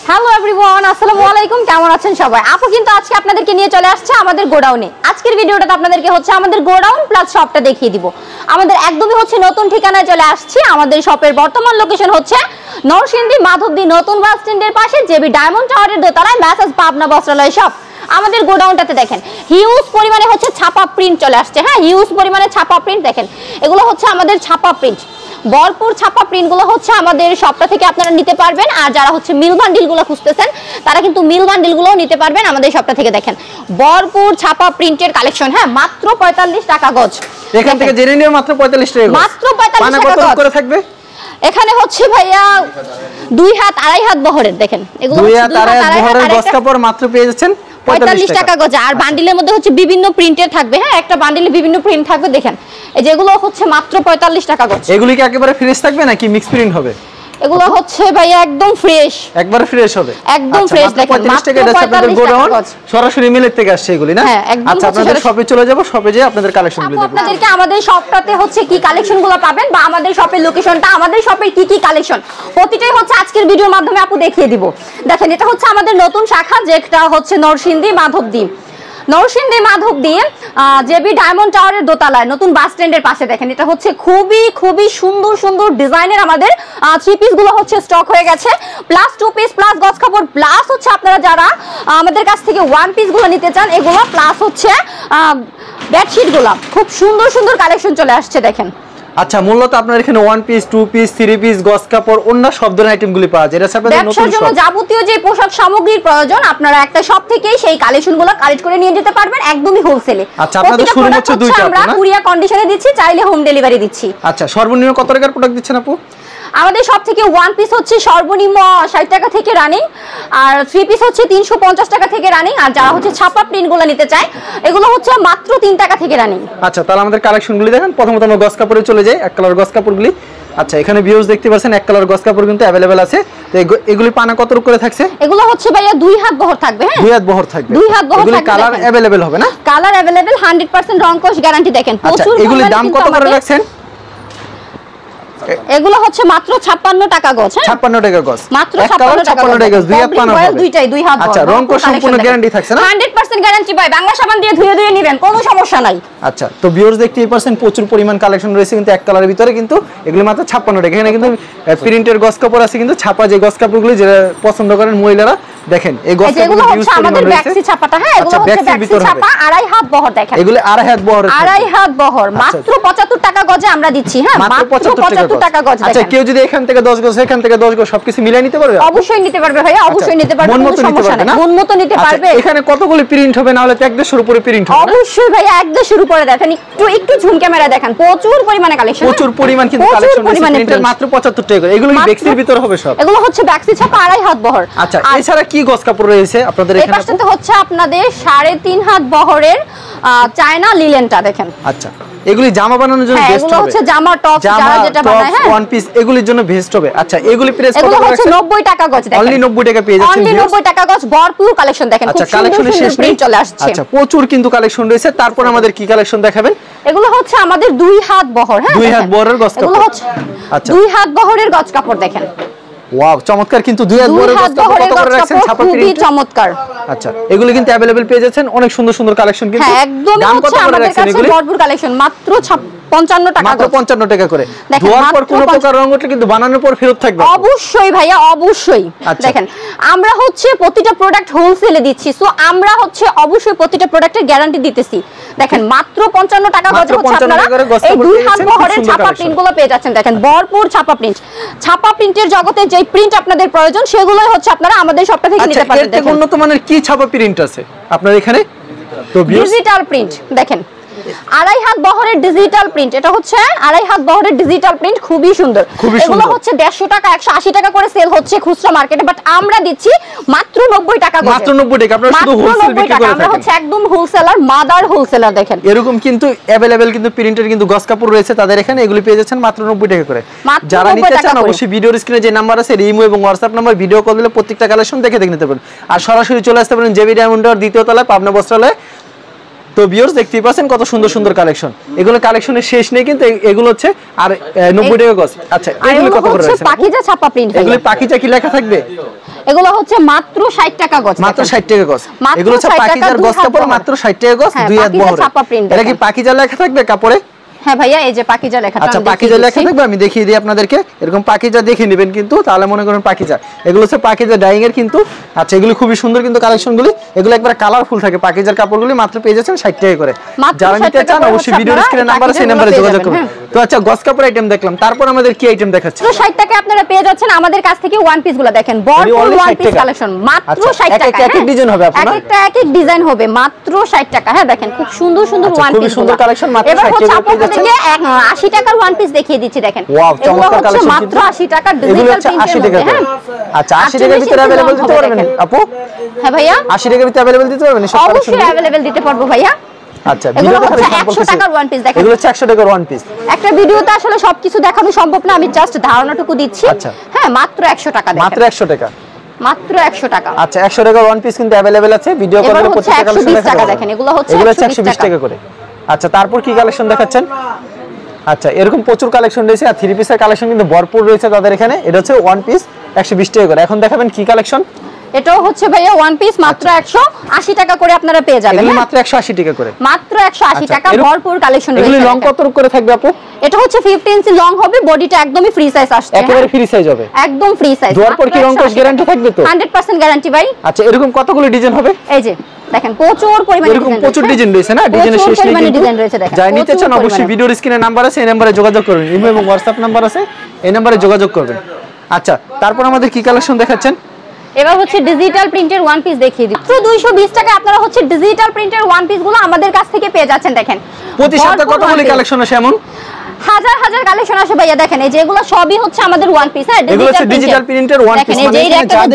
Hello everyone আসসালামু আলাইকুম কেমন আছেন সবাই আপু কিন্তু আজকে আপনাদেরকে নিয়ে চলে আসছে আমাদের গোডাউনে আজকের ভিডিওটাতে আপনাদেরকে হচ্ছে আমাদের গোডাউন প্লাস শপটা দেখিয়ে দিব আমাদের একদমই হচ্ছে নতুন ঠিকানায় চলে আসছি আমাদের শপের বর্তমান লোকেশন হচ্ছে নরসিংদী মাধবদী নতুন বাস স্ট্যান্ডের পাশে জেবি ডায়মন্ড টাওয়ারের দোতলায় মেসেজ পাবনা বস্ত্রালয় শপ আমাদের গোডাউনটাতে দেখেন হিউজ পরিমাণে হচ্ছে ছাপা প্রিন্ট চলে আসছে হ্যাঁ হিউজ পরিমাণে ছাপা প্রিন্ট দেখেন এগুলো হচ্ছে আমাদের ছাপা প্রিন্ট ভরপুর ছাপা প্রিন্টগুলো হচ্ছে আমাদের শপটা থেকে আপনারা নিতে পারবেন আর যারা হচ্ছে মিল বান্ডিলগুলো খুঁজতেছেন তারা কিন্তু মিল বান্ডিলগুলোও নিতে পারবেন আমাদের শপটা থেকে দেখেন ভরপুর ছাপা প্রিন্টের কালেকশন হ্যাঁ মাত্র 45 টাকা গজ এখান থেকে জেনে নিও মাত্র 45 টাকা মাত্র 45 টাকা কত করে থাকবে এখানে হচ্ছে ভাইয়া 2 হাত আড়াই হাত বহরের দেখেন এগুলো 2 হাত আড়াই হাত বহরের গজ কাপড় মাত্র পেয়ে যাচ্ছেন 45 টাকা গজ আর বান্ডিলের মধ্যে হচ্ছে বিভিন্ন প্রিন্টের থাকবে হ্যাঁ একটা বান্ডিলে বিভিন্ন প্রিন্ট থাকবে দেখেন এই যেগুলো হচ্ছে মাত্র 45 টাকা গজ এগুলি কি একেবারে ফ্রেশ থাকবে নাকি মিক্স প্রিন্ট হবে এগুলো হচ্ছে ভাইয়া একদম ফ্রেশ একবারে ফ্রেশ হবে একদম ফ্রেশ দেখেন মাত্র 45 টাকা গজ সরাসরি মিলের থেকে আসছে এগুলি না আচ্ছা আপনাদের শপে চলে যাব শপে যেয়ে আপনাদের কালেকশনগুলো দেখব আপনাদেরকে আমাদের শপটাতে হচ্ছে কি কালেকশনগুলো পাবেন বা আমাদের শপের লোকেশনটা আমাদের শপের কি কালেকশন প্রতিটাই হচ্ছে আজকের ভিডিওর মাধ্যমে আপু দেখিয়ে দিব দেখেন এটা হচ্ছে আমাদের নতুন শাখা যেটা হচ্ছে নরসিংদী মাধবদী জেবি ডায়মন্ড টাওয়ারের দোতলায় নতুন বাস স্ট্যান্ডের পাশে দেখেন এটা হচ্ছে খুবই সুন্দর ডিজাইনের আমাদের থ্রি পিস গুলো হচ্ছে স্টক হয়ে গেছে প্লাস টু পিস প্লাস গজ কাপড় প্লাস হচ্ছে আপনারা যারা আমাদের কাছ থেকে ওয়ান পিস গুলো নিতে চান এগুলো প্লাস হচ্ছে বেডশিট গুলো খুব সুন্দর কালেকশন চলে আসছে দেখেন আচ্ছা মূলত আপনার এখানে one piece two piece three piece গজ কাপড় অন্য সব ধরনের আইটেমগুলি পাওয়া যায় এটা আপনাদের নতুন ব্যবসার জন্য যাবতীয় যে পোশাক সামগ্রীর প্রয়োজন আপনারা একটা শপ থেকেই সেই কালেকশনগুলো কালেক্ট করে নিয়ে যেতে পারবেন একদমই হোলসেলে আচ্ছা আপনাদের শুরু হচ্ছে দুইটা আমরা কুরিয়ার কন্ডিশনে দিচ্ছি চাইলে হোম ডেলিভারি দিচ্ছি আচ্ছা সর্বনিম্ন কত টাকার প্রোডাক্ট দিচ্ছেন আপু আমাদের সব থেকে ওয়ান পিস হচ্ছে সর্বনিম্ন 60 টাকা থেকে রানিং আর থ্রি পিস হচ্ছে 350 টাকা থেকে রানিং আর যারা হচ্ছে ছাপা প্রিন্টগুলো নিতে চায় এগুলো হচ্ছে মাত্র 3 টাকা থেকে রানিং আচ্ছা তাহলে আমাদের কালেকশনগুলি দেখেন প্রথমত আমরা গজ কাপড়ে চলে যাই এক কালার গজ কাপড়গুলি আচ্ছা এখানে ভিউজ দেখতে পাচ্ছেন এক কালার গজ কাপড় কিন্তু अवेलेबल আছে তো এগুলি পানা কত করে থাকছে এগুলো হচ্ছে ভাইয়া 2 হাত বহর থাকবে হ্যাঁ 2 হাত বহর থাকবে 2 হাত বহর থাকবে এগুলি কালার अवेलेबल হবে না কালার अवेलेबल 100% রং কোশ গ্যারান্টি দেখেন প্রচুর এগুলি দাম কত করে রাখছেন এগুলো হচ্ছে মাত্র 56 টাকা গজ হ্যাঁ 56 টাকা গজ মাত্র 56 টাকা গজ দুই হাত পানা হবে দুইটাই দুই হাত আচ্ছা রং কোশ সম্পূর্ণ গ্যারান্টি থাকছে না 100% গ্যারান্টি ভাই বাংলা সাবান দিয়ে ধুয়ে নেবেন কোনো সমস্যা নাই আচ্ছা তো ভিউয়ার্স দেখতেই পাচ্ছেন প্রচুর পরিমাণ কালেকশন রয়েছে কিন্তু এক কালারের ভিতরে কিন্তু এগুলো মাত্র 56 টাকা এখানে কিন্তু প্রিন্টের গজ কাপড় আছে কিন্তু ছাপা যে গজ কাপড়গুলো যেটা পছন্দ করেন মহিলারা দেখেন এই গজ কাপড়গুলো ইউজ করে আমাদের ব্যাক্সি ছাপাটা হ্যাঁ এগুলো হচ্ছে ব্যাক্সি ছাপা আড়াই হাত বহর দেখেন এগুলো আড়াই হাত বহর আড়াই হাত বহর মাত্র 75 টাকা গজে আমরা দিচ্ছি হ্যাঁ মাত্র 75 টাকা গজ আচ্ছা কেউ যদি এখান থেকে 10 গজ এখান থেকে 10 গজ সবকিছু মিলাই নিতে পারবে অবশ্যই নিতে পারবে ভাই অবশ্যই নিতে পারবে কোনো সমস্যা নাই মন মতো নিতে পারবে এখানে কতগুলো প্রিন্ট হবে না হলে তো 150 উপরে প্রিন্ট হবে অবশ্যই ভাই 150 উপরে দেখেন একটু ঝুম ক্যামেরা দেখেন প্রচুর পরিমাণে কালেকশন প্রচুর পরিমাণ কিন্তু কালেকশন আছে প্রিন্টের মাত্র 75 টাকা এগুলো কি ব্যাক্সির ভিতর হবে সব এগুলো হচ্ছে ব্যাক্সি ছাপা আড়াই হাত বহর আচ্ছা এছাড়া কি গজ কাপড় রয়েছে আপনাদের এখানে এই পাশটাতে হচ্ছে আপনাদের 3.5 হাত বহরের চায়না লিলেনটা দেখেন আচ্ছা এগুলি জামা বানানোর জন্য বেস্ট হবে এগুলো হচ্ছে জামা টপ যারা যেটা বানায় হ্যাঁ ওয়ান পিস এগুলির জন্য বেস্ট হবে আচ্ছা এগুলি প্রাইস কত এগুলো হচ্ছে 90 টাকা গজ দেখেন অনলি 90 টাকা পেয়ে যাচ্ছেন অনলি 90 টাকা গজ ভরপুর কালেকশন দেখেন খুব কালেকশনের শেষ নেই চলে আসছে আচ্ছা প্রচুর কিন্তু কালেকশন রয়েছে তারপর আমাদের কি কালেকশন দেখাবেন এগুলো হচ্ছে আমাদের 2 হাত বহর হ্যাঁ 2 হাত বহরের গজ কাপড় এগুলো হচ্ছে আচ্ছা 2 হাত বহরের গজ কাপড় দেখেন ওয়াও চমৎকার কিন্তু 2 হাত বহরের গজ কাপড় কত করে রাখছেন ছাপা প্রিন্ট খুবই চমৎকার আচ্ছা এগুলো কিন্তু अवेलेबल পেয়ে যাচ্ছেন অনেক সুন্দর কালেকশন কিন্তু হ্যাঁ একদম দাম কত করে রাখছেন এগুলো ভরপুর কালেকশন মাত্র 55 টাকা মাত্র 55 টাকা করে ধোয়ার পর কোনো প্রকার রং উঠলে কিন্তু বানানোর পর ফেরত থাকবে অবশ্যই ভাইয়া অবশ্যই দেখেন আমরা হচ্ছে প্রতিটা প্রোডাক্ট হোলসেলে দিচ্ছি সো আমরা হচ্ছে অবশ্যই প্রতিটা প্রোডাক্টের গ্যারান্টি দিতেছি দেখেন মাত্র 55 টাকা গজ হচ্ছে আপনারা এই দুই হাত বহরের ছাপা প্রিন্টগুলো পেয়ে যাচ্ছেন দেখেন ভরপুর ছাপা প্রিন্টের জগতে যে প্রিন্ট আপনাদের প্রয়োজন সেগুলোই হচ্ছে আপনারা আমাদের শপটা থেকে নিতে পারবেন দেখেন উন্নত মানের কি ছাপা প্রিন্ট আছে আপনার এখানে তো ডিজিটাল প্রিন্ট দেখেন আড়াই হাত বহরের ডিজিটাল প্রিন্ট এটা হচ্ছে আড়াই হাত বহরের ডিজিটাল প্রিন্ট খুবই সুন্দর এগুলো হচ্ছে 150 টাকা 180 টাকা করে সেল হচ্ছে খুচরা মার্কেটে বাট আমরা দিচ্ছি মাত্র 90 টাকা মাত্র 90 টাকা আপনারা শুধু হোলসেল বিক্রি করে থাকেন আমরা হচ্ছে একদম হোলসেলার মাদার হোলসেলার দেখেন এরকম কিন্তু अवेलेबल কিন্তু প্রিন্টের কিন্তু গজ কাপড় রয়েছে তাদের এখানে এগুলি পেয়ে যাচ্ছেন মাত্র 90 টাকা করে যারা নিতে চান অবশ্যই ভিডিওর স্ক্রিনে যে নাম্বার আছে ইমো এবং WhatsApp নাম্বার ভিডিও কল দিলে প্রত্যেকটা কালেকশন দেখে নিতে পারবেন আর সরাসরি চলে আসতে পারেন জেবি ডায়মন্ড দ্বিতীয় তলায় পাবনা বস্ত্রালয় তো ভিউয়ার্স দেখতেই পাচ্ছেন কত সুন্দর সুন্দর কালেকশন, এগুলো কালেকশনের শেষ নেই কিন্তু, এগুলো হচ্ছে আর 90 টাকা গজ। আচ্ছা এগুলো কত করে আছে? পাকিজা ছাপা প্রিন্ট। এগুলো পাকিজা কি লেখা থাকবে? এগুলো হচ্ছে মাত্র 60 টাকা গজ, মাত্র 60 টাকা গজ। এগুলো হচ্ছে পাকিজার গজ কাপড়, মাত্র 60 টাকা গজ, 2 হাত বহর। এটা কি পাকিজা লেখা থাকবে কাপড়ে? হ্যাঁ ভাইয়া, এই যে পাকিজা লেখাটা। আচ্ছা পাকিজা লেখা থাকবে, আমি দেখিয়ে দিই আপনাদেরকে। এরকম পাকিজা দেখে নেবেন কিন্তু, তাহলে মনে করেন পাকিজা। এগুলো হচ্ছে পাকিজা ডাইং এর কিন্তু। আচ্ছা এগুলো খুবই সুন্দর কিন্তু কালেকশনগুলি, এগুলো একবার কালারফুল থাকে। পাকিজার কাপড়গুলি মাত্র পেয়ে যাচ্ছেন 60 টাকা করে। যারা নিতে চান অবশ্যই ভিডিওর স্ক্রিনে নাম্বার আছে, এই নম্বরে যোগাযোগ করুন। তো আচ্ছা গজ কাপড় আইটেম দেখলাম, তারপর আমাদের কি আইটেম দেখাচ্ছে? 60 টাকায় আপনারা পেয়ে যাচ্ছেন আমাদের কাছ থেকে ওয়ান পিস গুলো। দেখেন ভরপুর ওয়ান পিস কালেকশন মাত্র 60 টাকা। এক এক ডিজাইন হবে আপনারা, এক এক ডিজাইন হবে মাত্র 60 টাকা। হ্যাঁ দেখেন খুব সুন্দর সুন্দর ওয়ান পিস, খুব সুন্দর কালেকশন মাত্র 60 টাকা পেয়ে যাচ্ছেন। 80 টাকার ওয়ান পিস দেখিয়ে দিচ্ছি দেখেন। ওয়াও চমৎকার কালেকশন, মাত্র 80 টাকা ডিজিটাল প্রিন্টের মধ্যে। হ্যাঁ আচ্ছা 80 টাকার ভিতরে अवेलेबल দিতে পারবেন আপু? হ্যাঁ ভাইয়া 80 টাকার ভিতরে अवेलेबल দিতে পারবেন সব কালেকশন? অবশ্যই अवेलेबल দিতে পারবো ভাইয়া। আচ্ছা ভিডিও দেখালে 100 টাকার ওয়ান পিস দেখেন। এগুলো হচ্ছে 100 টাকার ওয়ান পিস। একটা ভিডিওতে আসলে সবকিছু দেখানো সম্ভব না, আমি জাস্ট ধারণাটুকু দিচ্ছি। হ্যাঁ মাত্র 100 টাকা দেখেন, মাত্র 100 টাকা, মাত্র 100 টাকা। আচ্ছা 100 টাকার ওয়ান পিস কিন্তু अवेलेबल আছে, ভিডিও কলে প্রত্যেকটা কালেকশন টাকা দেখেন। এগুলো হচ্ছে 120 টাকা করে। আচ্ছা তারপর কি কালেকশন দেখাচ্ছেন? আচ্ছা এরকম প্রচুর কালেকশন রয়েছে, আর থ্রি পিসের কালেকশন কিন্তু ভরপুর রয়েছে তাদের এখানে। এটা হচ্ছে ওয়ান পিস 120 টাকা করে। এখন দেখাবেন কি কালেকশন? এটাও হচ্ছে ভাইয়া ওয়ান পিস মাত্র 180 টাকা করে আপনারা পেয়ে যাবেন। এগুলো মাত্র 180 টাকা করে, মাত্র 180 টাকা। ভরপুর কালেকশন রয়েছে। এগুলো লং কত করে থাকবে আপু? এটা হচ্ছে 15 ইঞ্চি লং হবে, বডিটা একদমই ফ্রি সাইজ আসছে। একেবারে ফ্রি সাইজ হবে, একদম ফ্রি সাইজ। ধোয়ার পর কি রং কোশ গ্যারান্টি থাকবে তো? 100% গ্যারান্টি ভাই। আচ্ছা এরকম কতগুলো ডিজাইন হবে? এই যে দেখেন প্রচুর পরিমাণে এরকম প্রচুর ডিজাইন রয়েছে না, ডিজাইনের শেষ নেই কিন্তু। যাই নিতে চান অবশ্যই ভিডিওর স্ক্রিনে নাম্বার আছে, এই নম্বরে যোগাযোগ করুন। ইমো এবং হোয়াটসঅ্যাপ নাম্বার আছে, এই নম্বরে যোগাযোগ করবেন। আচ্ছা তারপর আমাদের কি কালেকশন দেখাচ্ছেন? এবার হচ্ছে ডিজিটাল প্রিন্টের ওয়ান পিস দেখিয়ে দিই। মাত্র 220 টাকা আপনারা হচ্ছে ডিজিটাল প্রিন্টের ওয়ান পিস গুলো আমাদের কাছ থেকে পেয়ে যাচ্ছেন। দেখেন প্রতি সপ্তাহে কতগুলো কালেকশন আসে? এমন হাজার হাজার কালেকশন আসে ভাইয়া। দেখেন এই যে এগুলো সবই হচ্ছে আমাদের ওয়ান পিস। হ্যাঁ এগুলো হচ্ছে ডিজিটাল প্রিন্টের ওয়ান পিস, মানে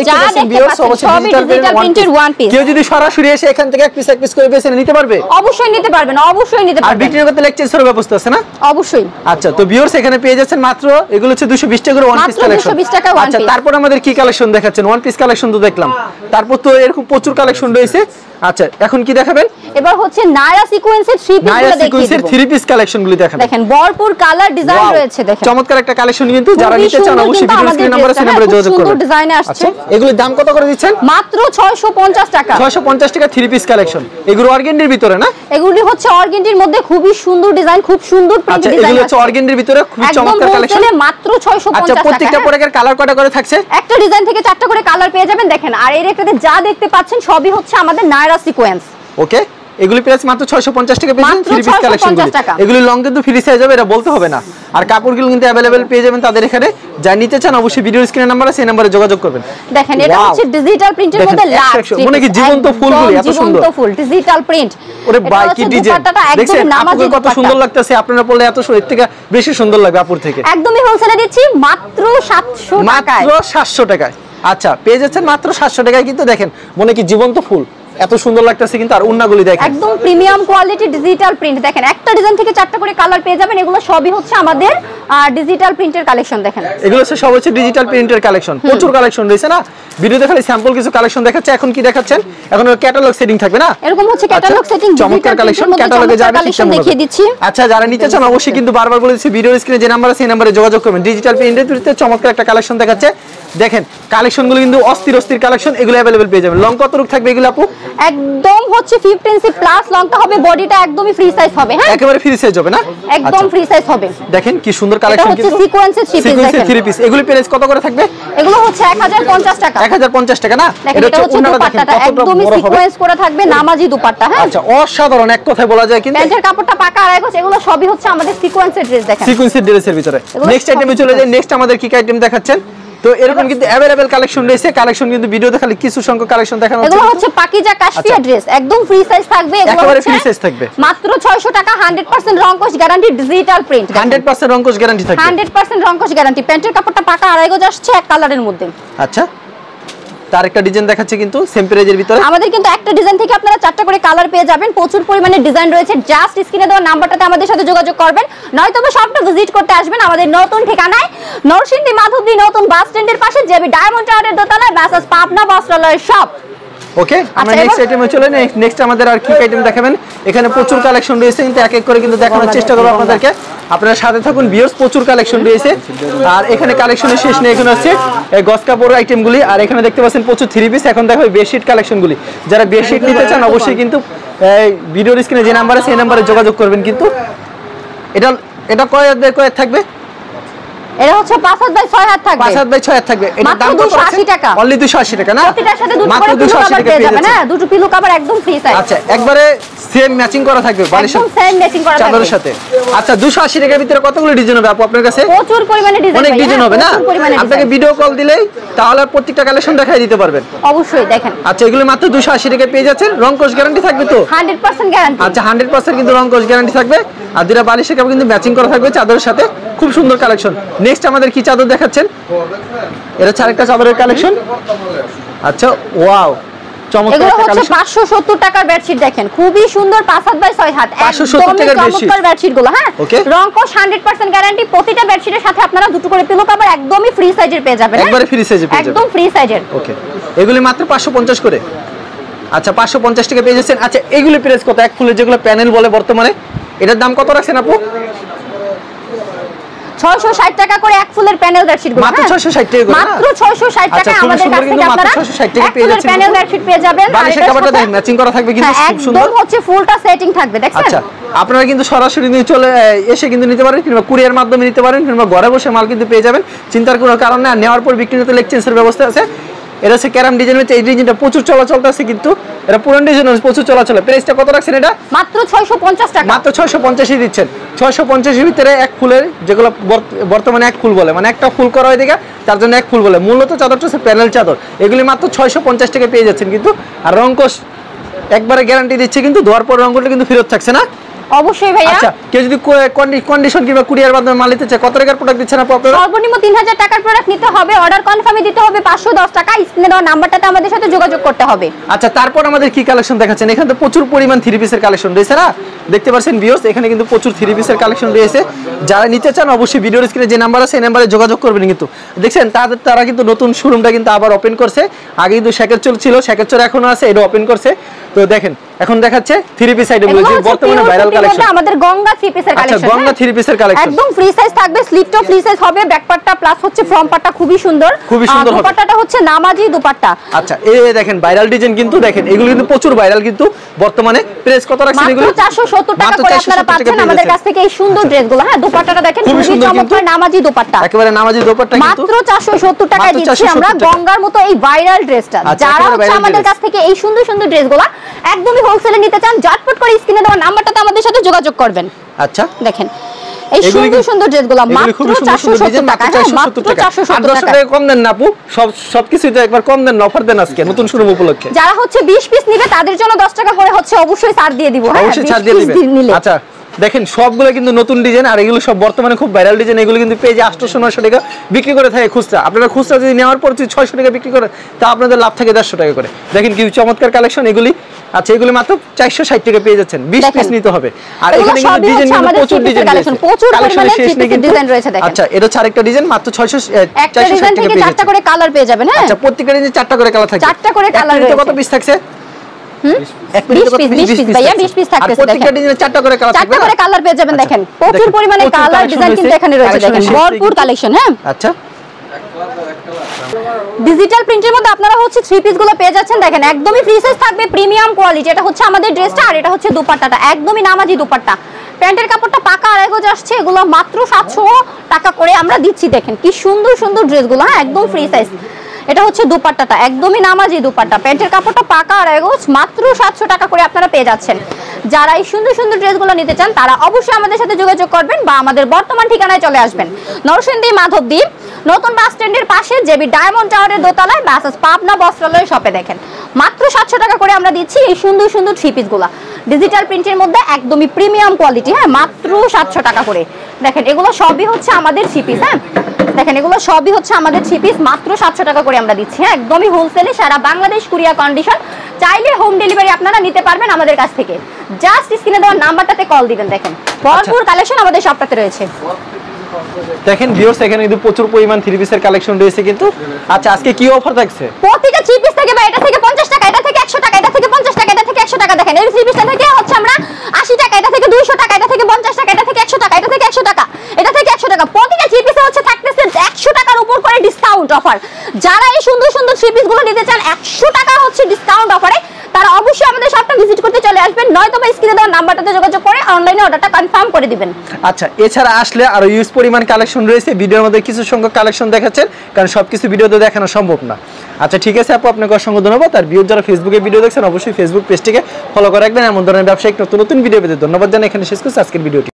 যা দেখতেছেন ভিউয়ার্স অবশ্যই ডিজিটাল প্রিন্টের ওয়ান পিস। কেউ যদি সরাসরি এসে এখান থেকে এক পিস করে বেছে নিতে পারবে? অবশ্যই নিতে পারবেন, অবশ্যই নিতে পারবেন। আর বিক্রি করতে লেকচারের ব্যবস্থা আছে না? অবশ্যই। আচ্ছা তো ভিউয়ার্স এখানে পেয়ে যাচ্ছেন মাত্র, এগুলো হচ্ছে 220 টাকা করে ওয়ান পিস কালেকশন। 220 টাকা ওয়ান পিস। আচ্ছা তারপর আমাদের কি কালেকশন দেখাচ্ছেন? ওয়ান পিস কালেকশন তো দেখলাম, তারপর তো এরকম প্রচুর কালেকশন রয়েছে। আচ্ছা এখন কি দেখাবেন? এবার হচ্ছে নায়রা সিকোয়েন্সের থ্রি পিস গুলো দেখিয়ে দেব। থ্রি পিস কালেকশনগুলো দেখেন। দেখেন ভরপুর কালার ডিজাইন রয়েছে। দেখেন চমৎকার একটা কালেকশন কিন্তু, যারা নিতে চান অবশ্যই ভিডিওর স্ক্রিনে নাম্বার আছে, নম্বরে যোগাযোগ করুন। সুন্দর ডিজাইনে আসছে। এগুলোর দাম কত করে দিচ্ছেন? মাত্র 650 টাকা। 650 টাকা থ্রি পিস কালেকশন। এগুলো অর্গেন্ডির ভিতরে না? এগুলি হচ্ছে অর্গেন্ডির মধ্যে খুবই সুন্দর ডিজাইন, খুব সুন্দর প্রিন্ট ডিজাইন। এগুলো হচ্ছে অর্গেন্ডির ভিতরে খুব চমৎকার কালেকশন। মাত্র 650 টাকা। আচ্ছা প্রত্যেকটা প্রোডাক্টের কালার কয়টা করে থাকছে? একটা ডিজাইন থেকে 4টা করে কালার পেয়ে যাবেন। দেখেন আর এর একটাতে যা দেখতে পাচ্ছেন সবই হচ্ছে আমাদের নায়রা সিকোয়েন্স। ওকে এগুলি প্রাইস মাত্র 650 টাকা পেয়ে যাবেন থ্রি পিস কালেকশনগুলো। এগুলি লং কিন্তু ফ্রি সাইজ হবে, এটা বলতে হবে না। আর কাপড়গুলো কিন্তু अवेलेबल পেয়ে যাবেন তাদের এখানে। যা নিতে চান অবশ্যই ভিডিওর স্ক্রিনে নাম্বার আছে, এই নম্বরে যোগাযোগ করবেন। দেখেন এটা হচ্ছে ডিজিটাল প্রিন্টের মধ্যে লাক্স, মানে কি জীবন্ত ফুলগুলি এত সুন্দর। জীবন্ত ফুল ডিজিটাল প্রিন্ট। ওরে ভাই কি ডিজাইন দেখেন, আপুকে কত সুন্দর লাগতেছে। আপনারা বললে এত এর থেকে বেশি সুন্দর লাগবে আপুর থেকে। একদমই হোলসেলে দিচ্ছি মাত্র 700 টাকায়। মাত্র 700 টাকায়। আচ্ছা পেয়ে যাচ্ছেন মাত্র 700 টাকায় কিন্তু। দেখেন মনে কি জীবন্ত ফুল এত সুন্দর লাগতেছে কিন্তু। আর উন্নাগুলি দেখেন একদম প্রিমিয়াম কোয়ালিটি ডিজিটাল প্রিন্ট। দেখেন একটা ডিজাইন থেকে 4টা করে কালার পেয়ে যাবেন। এগুলো সবই হচ্ছে আমাদের ডিজিটাল প্রিন্টের কালেকশন। দেখেন এগুলো সব হচ্ছে ডিজিটাল প্রিন্টের কালেকশন। প্রচুর কালেকশন রয়েছে না, ভিডিওতে খালি স্যাম্পল কিছু কালেকশন দেখাচ্ছে। এখন কি দেখাচ্ছেন? এখন ক্যাটালগ সেটিং থাকবে না? এরকম হচ্ছে ক্যাটালগ সেটিং চমৎকার কালেকশন। ক্যাটালগে যাবেন সিস্টেম দেখিয়ে দিচ্ছি। আচ্ছা যারা নিতে চান অবশ্যই কিন্তু বারবার বলে দিচ্ছি ভিডিওর স্ক্রিনে যে নাম্বার আছে এই নম্বরে যোগাযোগ করবেন। ডিজিটাল প্রিন্টের ভিতরে চমৎকার একটা কালেকশন দেখাচ্ছে। দেখেন কালেকশনগুলো কিন্তু অস্থির অস্থির কালেকশন। এগুলো अवेलेबल পেয়ে যাবেন। লং কত রূপ থাকবে এগুলো আপু? একদম হচ্ছে 15 ইঞ্চি প্লাস লংটা হবে, বডিটা একদমই ফ্রি সাইজ হবে। হ্যাঁ একেবারে ফ্রি সাইজ হবে না? একদম ফ্রি সাইজ হবে। দেখেন কি সুন্দর কালেকশন কিন্তু। এটা সিকোয়েন্সের থ্রি পিস। দেখেন থ্রি পিস এগুলো প্রাইস কত করে থাকবে? এগুলো হচ্ছে 1050 টাকা। 1050 টাকা না? এটা হচ্ছে দুপাট্টাটা একদমই সিকোয়েন্স করে থাকবে, নামাজি দুপাট্টা। হ্যাঁ আচ্ছা অসাধারণ এক কথায় বলা যায় কিন্তু। প্যান্টের কাপড়টা পাকা আড়াই গজ। এগুলো সবই হচ্ছে আমাদের সিকোয়েন্সের ড্রেস। দেখেন সিকোয়েন্সের ড্রেসের ভিতরে। নেক্সট আইটেমে চলে যাই। নেক্সট আমাদের কি আইটেম দেখাচ্ছেন? তো এরকম কিন্তু अवेलेबल কালেকশন রয়েছে। কালেকশন কিন্তু ভিডিওতে খালি কিছু সংখ্যক কালেকশন দেখানো হচ্ছে। এগুলো হচ্ছে পাকিজা কাশফিয়া ড্রেস, একদম ফ্রি সাইজ থাকবে। একেবারে ফ্রি সাইজ থাকবে মাত্র 600 টাকা। 100% রংকশ গ্যারান্টি ডিজিটাল প্রিন্ট। 100% রংকশ গ্যারান্টি থাকবে। 100% রংকশ গ্যারান্টি। প্যান্টের কাপড়টা পাকা আড়াই গজ আসছে এক কালারের মধ্যে। আচ্ছা তার একটা ডিজাইন দেখাচ্ছে কিন্তু সেম প্রাইজের ভিতরে। আমাদের কিন্তু একটা ডিজাইন থেকে আপনারা 4টা করে কালার পেয়ে যাবেন। প্রচুর পরিমাণে ডিজাইন রয়েছে। জাস্ট স্ক্রিনে দেওয়া নাম্বারটাতে আমাদের সাথে যোগাযোগ করবেন, নয়তো শপটা ভিজিট করতে আসবেন আমাদের নতুন ঠিকানায় নরসিংদী মাধবদী নতুন বাস স্ট্যান্ডের পাশে জেবি ডায়মন্ড টাওয়ারের দোতলায় মেসার্স পাবনা বস্ত্রালয় শপ। ওকে, আমরা নেক্সট আইটেমে চলে যাই। নেক্সট আমাদের আর কি আইটেম দেখাবেন? এখানে প্রচুর কালেকশন রয়েছে, কিন্তু এক এক করে কিন্তু দেখানোর চেষ্টা করব আপনাদেরকে। আপনারা সাথে থাকুন ভিউয়ার্স, প্রচুর কালেকশন রয়েছে। আর এখানে কালেকশনের শেষ নেই, এখানে হচ্ছে গস কাপড় আইটেমগুলি। আর এখানে দেখতে পাচ্ছেন প্রচুর থ্রি পিস। এখন দেখাবো বেডশিট কালেকশনগুলি। যারা বেডশিট নিতে চান অবশ্যই কিন্তু ভিডিওর স্ক্রিনে যে নাম্বার আছে সেই নাম্বারে যোগাযোগ করবেন। কিন্তু এটা কয় থাকবে? এটা হচ্ছে 5 হাত বাই 6 হাত থাকবে। 5 হাত বাই 6 হাত থাকবে। এটা দাম কত? 280 টাকা। অনলি 280 টাকা না? প্রতিটার সাথে মাত্র 280 টাকা পেয়ে যাবেন। হ্যাঁ, দুটো পিলো কভার একদম ফ্রি সাইজ। আচ্ছা, একবারে সেম ম্যাচিং করা থাকবে বালিশের, একদম সেম ম্যাচিং করা থাকবে চাদরের সাথে। আচ্ছা, 280 টাকার ভিতরে কতগুলো ডিজাইন হবে আপু আপনার কাছে? প্রচুর পরিমাণে ডিজাইন, অনেক ডিজাইন হবে না? আপনাকে ভিডিও কল দিলেই তাহলে প্রত্যেকটা কালেকশন দেখাই দিতে পারবেন। অবশ্যই দেখেন। আচ্ছা, এগুলো মাত্র 280 টাকা পেয়ে যাচ্ছেন। রং কোশ গ্যারান্টি থাকবে তো? 100% গ্যারান্টি। আচ্ছা, 100% কিন্তু রং কোশ গ্যারান্টি থাকবে। আর দুটো বালিশের কাপড় কিন্তু ম্যাচিং করা থাকবে চাদরের সাথে। খুব সুন্দর কালেকশন। নেক্সট আমাদের কি চাদর দেখাচ্ছেন? এটা হচ্ছে আরেকটা চাদরের কালেকশন। আচ্ছা, ওয়াও, চমৎকার একটা কালেকশন। 570 টাকার বেডশিট দেখেন, খুবই সুন্দর। 5 হাত বাই 6 হাত, 570 টাকার চমৎকার বেডশিট গুলো। হ্যাঁ, ওকে, রং কোশ 100% গ্যারান্টি। প্রতিটা বেডশিটের সাথে আপনারা দুটো করে পিলো কভার একদমই ফ্রি সাইজের পেয়ে যাবেন। একবারে ফ্রি সাইজের পেয়ে যাবেন, একদম ফ্রি সাইজের। ওকে, এগুলি মাত্র 550 করে। আচ্ছা, 550 টাকা পেয়ে যাচ্ছেন। আচ্ছা, এগুলি প্রাইস কত? এক ফুলের যেগুলো প্যানেল বলে বর্তমানে, এটার দাম কত রাখছেন আপু? 660 টাকা করে এক ফুলের প্যানেল বেডশিট গুলো। মাত্র 660 টাকা করে, মাত্র 660 টাকা আমাদের কাছ থেকে আপনারা 660 টাকা পেয়ে যাচ্ছেন। প্যানেল বেডশিট পেয়ে যাবেন। বালিশের কাপড়টা দেখেন ম্যাচিং করা থাকবে কিন্তু খুব সুন্দর। একদম হচ্ছে ফুলটা সেটিং থাকবে, দেখছেন? আচ্ছা, আপনারা কিন্তু সরাসরি নিয়ে চলে এসে কিন্তু নিতে পারেন, কিংবা কুরিয়ার মাধ্যমে নিতে পারেন, কিংবা ঘরে বসে মাল কিন্তু পেয়ে যাবেন। চিন্তার কোনো কারণ নেই। নেওয়ার পর বিক্রি করতে এক্সচেঞ্জের ব্যবস্থা আছে। এটা হচ্ছে ক্যারাম ডিজাইন হচ্ছে, এই ডিজাইনটা প্রচুর চলাচল আছে, কিন্তু এটা পুরান ডিজাইন প্রচুর চলাচল। প্রাইসটা কত রাখছেন এটা? মাত্র 650 টাকা। মাত্র 650 ই দিচ্ছেন। 650 এর ভিতরে এক ফুলের, যেগুলো বর্তমানে এক ফুল বলে, মানে একটা ফুল করা হয় দিকে তার জন্য এক ফুল বলে। মূলত চাদরটা হচ্ছে প্যানেল চাদর। এগুলি মাত্র 650 টাকা পেয়ে যাচ্ছেন কিন্তু। আর রংকশ একবারে গ্যারান্টি দিচ্ছে, কিন্তু ধোয়ার পর রংগুলো কিন্তু ফেরত থাকছে না? অবশ্যই ভাইয়া। আচ্ছা, কেউ যদি কন্ডিশন কিংবা কুরিয়ার মাধ্যমে মাল নিতে চায়, কত টাকার প্রোডাক্ট দিচ্ছেন আপু আপনারা? সর্বনিম্ন 3000 টাকার প্রোডাক্ট নিতে হবে। অর্ডার কনফার্মে দিতে হবে 510 টাকা। স্ক্রিনে দেওয়া নাম্বারটাতে আমাদের সাথে যোগাযোগ করতে হবে। আচ্ছা, তারপর আমাদের কি কালেকশন দেখাচ্ছেন? এখানে তো প্রচুর পরিমাণ থ্রি পিসের কালেকশন রয়েছে না? দেখতে পাচ্ছেন ভিউয়ার্স, এখানে কিন্তু প্রচুর থ্রি পিসের কালেকশন রয়েছে। যারা নিতে চান অবশ্যই ভিডিওর স্ক্রিনে যে নাম্বার আছে সেই নাম্বারে যোগাযোগ করবেন। কিন্তু দেখছেন তারা কিন্তু নতুন শোরুমটা কিন্তু আবার ওপেন করছে। আগে কিন্তু শেখেরচর ছিল, শেখেরচর এখনো আছে, এটা ওপেন করছে। তো দেখেন এখন দেখাচ্ছে থ্রি পিস আইটেমগুলো যে বর্তমানে ভাইরাল কালেকশন। আমাদের গঙ্গা থ্রি পিসের কালেকশন। আচ্ছা, গঙ্গা থ্রি পিসের কালেকশন একদম ফ্রি সাইজ থাকবে। স্লিপটা ফ্রি সাইজ হবে। ব্যাক পার্টটা প্লাস হচ্ছে ফ্রন্ট পার্টটা খুবই সুন্দর। খুবই সুন্দর হবে। দুপাট্টাটা হচ্ছে নামাজি দুপাট্টা। আচ্ছা, এই দেখেন ভাইরাল ডিজাইন কিন্তু, দেখেন এগুলো কিন্তু প্রচুর ভাইরাল কিন্তু বর্তমানে। প্রাইস কত রাখছেন এগুলো? মাত্র 470 টাকা করে আপনারা পাচ্ছেন আমাদের কাছ থেকে এই সুন্দর ড্রেসগুলো। হ্যাঁ, দুপাট্টাটা দেখেন খুবই চমৎকার নামাজি দুপাট্টা। একেবারে নামাজি দুপাট্টা কিন্তু মাত্র 470 টাকায় দিচ্ছি আমরা গঙ্গার মতো এই ভাইরাল ড্রেসটা। যারা হচ্ছে আমাদের কাছ থেকে এই সুন্দর সুন্দর ড্রেসগুলো একদমই হোলসেলে নিতে চান, ঝটপট করে স্ক্রিনে দেওয়া নাম্বারটাতে আমাদের সাথে যোগাযোগ করবেন। আচ্ছা, দেখেন এই সুন্দর সুন্দর ড্রেসগুলো মাত্র 470 টাকা। মাত্র 470 টাকা কম দেন না আপু? সবকিছুই তো একবার কম দেন, অফার দেন আজকে নতুন শুরু উপলক্ষে। যারা হচ্ছে 20 পিস নিবে তাদের জন্য 10 টাকা করে হচ্ছে অবশ্যই ছাড় দিয়ে দিব। হ্যাঁ, অবশ্যই ছাড় দিয়ে দিবেন। আচ্ছা, দেখেন সবগুলো কিন্তু নতুন ডিজাইন, আর এগুলো সব বর্তমানে খুব ভাইরাল ডিজাইন। এগুলো কিন্তু পেজে 800-900 টাকা বিক্রি করে থাকে খুচরা। আপনারা খুচরা যদি নেওয়ার পর যদি 600 টাকা বিক্রি করেন, তা আপনাদের লাভ থাকে 150 টাকা করে। দেখেন কি চমৎকার কালেকশন এগুলি। আচ্ছা, এগুলি মাত্র 460 টাকা পেয়ে যাচ্ছেন। 20 পিস নিতে হবে। আর এখানে কিন্তু ডিজাইন কিন্তু প্রচুর ডিজাইন কালেকশন, প্রচুর পরিমাণে ডিজাইন রয়েছে। দেখেন আচ্ছা, এটা হচ্ছে আরেকটা ডিজাইন, মাত্র 460 ডিজাইন থেকে 4টা করে কালার পেয়ে যাবেন। হ্যাঁ, আচ্ছা, প্রত্যেকটা ডিজাইনে 4টা করে কালার থাকবে। 4টা করে কালার রয়েছে। কত পিস থাকছে? 20 পিস ভাইয়া, 20 পিস থাকতেছে। প্রত্যেকটা ডিজাইনে 4টা করে কালার থাকবে। 4টা করে কালার পেয়ে যাবেন। দেখেন প্রচুর পরিমাণে কালার ডিজাইন কিন্তু এখানে রয়েছে। দেখেন ভরপুর কালেকশন। হ্যাঁ, আচ্ছা, ডিজিটাল প্রিন্টের মধ্যে আপনারা হচ্ছে থ্রি পিস গুলো পেয়ে যাচ্ছেন। দেখেন একদমই ফ্রি সাইজ থাকবে, প্রিমিয়াম কোয়ালিটি। এটা হচ্ছে আমাদের ড্রেসটা, আর এটা হচ্ছে দুপাট্টাটা একদমই নামাজি দুপাট্টা। প্যান্টের কাপড়টা পাকা আড়াই গজ আসছে। এগুলো মাত্র 700 টাকা করে আমরা দিচ্ছি। দেখেন কি সুন্দর সুন্দর ড্রেসগুলো। হ্যাঁ, একদম ফ্রি সাইজ। এটা হচ্ছে দুপাট্টাটা একদমই নামাজি দুপাট্টা। প্যান্টের কাপড়টা পাকা আড়াই গজ, মাত্র 700 টাকা করে আপনারা পেয়ে যাচ্ছেন। যারা এই সুন্দর সুন্দর ড্রেসগুলো নিতে চান তারা অবশ্যই আমাদের সাথে যোগাযোগ করবেন, বা আমাদের বর্তমান ঠিকানায় চলে আসবেন। নরসিংদী মাধবদী নতুন বাস স্ট্যান্ডের পাশে জেবি ডায়মন্ড টাওয়ারের দোতলায় বাসেস পাবনা বস্ত্রালয় শপে। দেখেন মাত্র 700 টাকা করে আমরা দিচ্ছি এই সুন্দর সুন্দর থ্রি পিসগুলো ডিজিটাল প্রিন্টের মধ্যে, একদমই প্রিমিয়াম কোয়ালিটি। হ্যাঁ, মাত্র 700 টাকা করে। দেখেন এগুলো সবই হচ্ছে আমাদের থ্রি পিস। হ্যাঁ, দেখেন এগুলো সবই হচ্ছে আমাদের থ্রি পিস, মাত্র 700 টাকা করে আমরা দিচ্ছি। হ্যাঁ, একদমই হোলসেলে সারা বাংলাদেশ কুরিয়ার কন্ডিশন। চাইলে হোম ডেলিভারি আপনারা নিতে পারবেন আমাদের কাছ থেকে। জাস্ট স্ক্রিনে দেওয়া নাম্বারটাতে কল দিবেন। দেখেন ভরপুর কালেকশন আমাদের সবটাতে রয়েছে। দেখেন ভিউয়ার্স, এখানে কিন্তু প্রচুর পরিমাণ থ্রি পিসের কালেকশন রয়েছে কিন্তু। আচ্ছা, আজকে কি অফার থাকছে? প্রতিটা থ্রি পিস থেকে বা এটা থেকে 50 টাকা, এটা থেকে ডিসকাউন্ট অফার। যারা এই সুন্দর সুন্দর থ্রি পিস গুলো নিতে চান 100 টাকা হচ্ছে ডিসকাউন্ট অফারে, তারা অবশ্যই আমাদের শপটা ভিজিট করতে চলে আসবেন, নয়তো বা স্ক্রিনে দেওয়া নাম্বারটাতে যোগাযোগ করে অনলাইনে অর্ডারটা কনফার্ম করে দিবেন। আচ্ছা, এছাড়া আসলে আরো ইউজ পরিমাণ কালেকশন রয়েছে, ভিডিওর মধ্যে কিছু সংখ্যক কালেকশন দেখাচ্ছেন, কারণ সবকিছু ভিডিওতে দেখানো সম্ভব না। আচ্ছা ঠিক আছে আপু, আপনাকে অসংখ্য ধন্যবাদ। আর ভিউয়ার যারা ফেসবুকে ভিডিও দেখছেন অবশ্যই ফেসবুক পেজটিকে ফলো করে রাখবেন, এমন ধরনের ব্যবসায়িক নতুন নতুন ভিডিও পেতে। ধন্যবাদ জানাই, এখানে শেষ করছি আজকের ভিডিওটি।